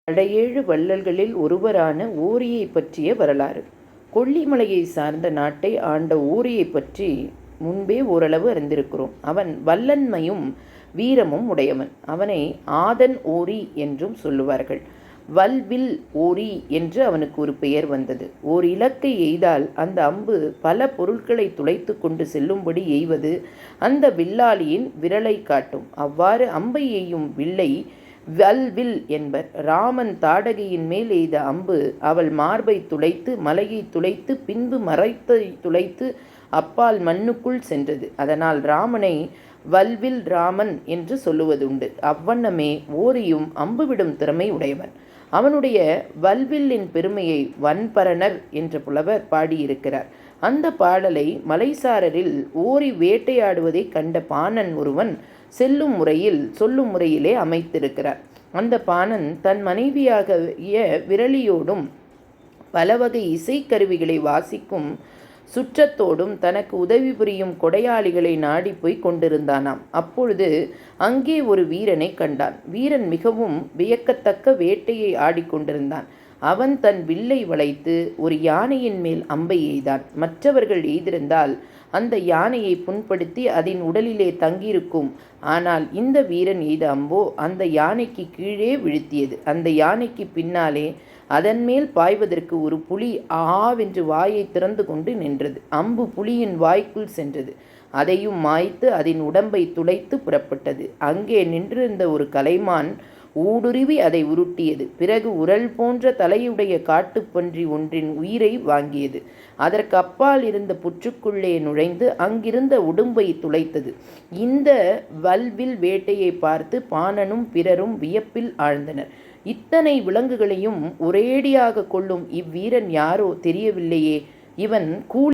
கடையேழு வள்ளல்களில் ஒருவரான ஓரியை பற்றிய வரலாறு. கொல்லிமலையை சார்ந்த நாட்டை ஆண்ட ஓரியை பற்றி முன்பே ஓரளவு அறிந்திருக்கிறோம். அவன் வல்லன்மையும் வீரமும் உடையவன். அவனை ஆதன் ஓரி என்றும் சொல்லுவார்கள். வல்வில் ஓரி என்று அவனுக்கு ஒரு பெயர் வந்தது. ஓர் இலக்கை எய்தால் அந்த அம்பு பல பொருட்களை துளைத்து கொண்டு செல்லும்படி எய்வது அந்த வில்லாளியின் விரலை காட்டும். அவ்வாறு அம்பை எய்யும் வில்லை வல்வில் என்பர். ராமன் தாடகையின் மேல் எய்த அம்பு அவள் மார்பை துளைத்து மலையை துளைத்து பின்பு மரத்தை துளைத்து அப்பால் மண்ணுக்குள் சென்றது. அதனால் ராமனை வல்வில் ராமன் என்று சொல்லுவதுண்டு. அவ்வண்ணமே ஓரியும் அம்பு விடும் திறமை உடையவன். அவனுடைய வல்வில்லின் பெருமையை வன்பரணர் என்ற புலவர் பாடியிருக்கிறார். அந்த பாடலை மலைசாரரில் ஓரி வேட்டையாடுவதை கண்ட பாணன் ஒருவன் சொல்லும் முறையிலே அமைத்திருக்கிறார். அந்த பாணன் தன் மனைவியாகிய விரலியோடும் பலவகை இசைக்கருவிகளை வாசிக்கும் சுற்றத்தோடும் தனக்கு உதவி புரியும் கொடையாளிகளை நாடி போய் கொண்டிருந்தானாம். அப்பொழுது அங்கே ஒரு வீரனை கண்டான். வீரன் மிகவும் வியக்கத்தக்க வேட்டையை ஆடிக்கொண்டிருந்தான். அவன் தன் வில்லை வளைத்து ஒரு யானையின் மேல் அம்பை எய்தான். மற்றவர்கள் எய்திருந்தால் அந்த யானையை புண்படுத்தி அதன் உடலிலே தங்கியிருக்கும். ஆனால் இந்த வீரன் எய்த அம்போ அந்த யானைக்கு கீழே வீழ்த்தியது. அந்த யானைக்கு பின்னாலே அதன் மேல் பாய்வதற்கு ஒரு புலி ஆவென்று வாயை திறந்து கொண்டு நின்றது. அம்பு புலியின் வாய்க்குள் சென்றது. அதையும் மாய்த்து அதன் உடம்பை துளைத்து புறப்பட்டது. அங்கே நின்றிருந்த ஒரு கலைமான் ஊடுருவி அதை உருட்டியது. பிறகு உரல் போன்ற தலையுடைய காட்டுப்பன்றி ஒன்றின் உயிரை வாங்கியது. அதற்கு அப்பால் இருந்த புற்றுக்குள்ளே நுழைந்து அங்கிருந்த உடும்பை துளைத்தது. இந்த வல்வில் வேட்டையை பார்த்து பாணனும் பிறரும் வியப்பில் ஆழ்ந்தனர். இத்தனை விலங்குகளையும் ஒரேடியாக கொள்ளும் இவ்வீரன் யாரோ தெரியவில்லையே. இவன்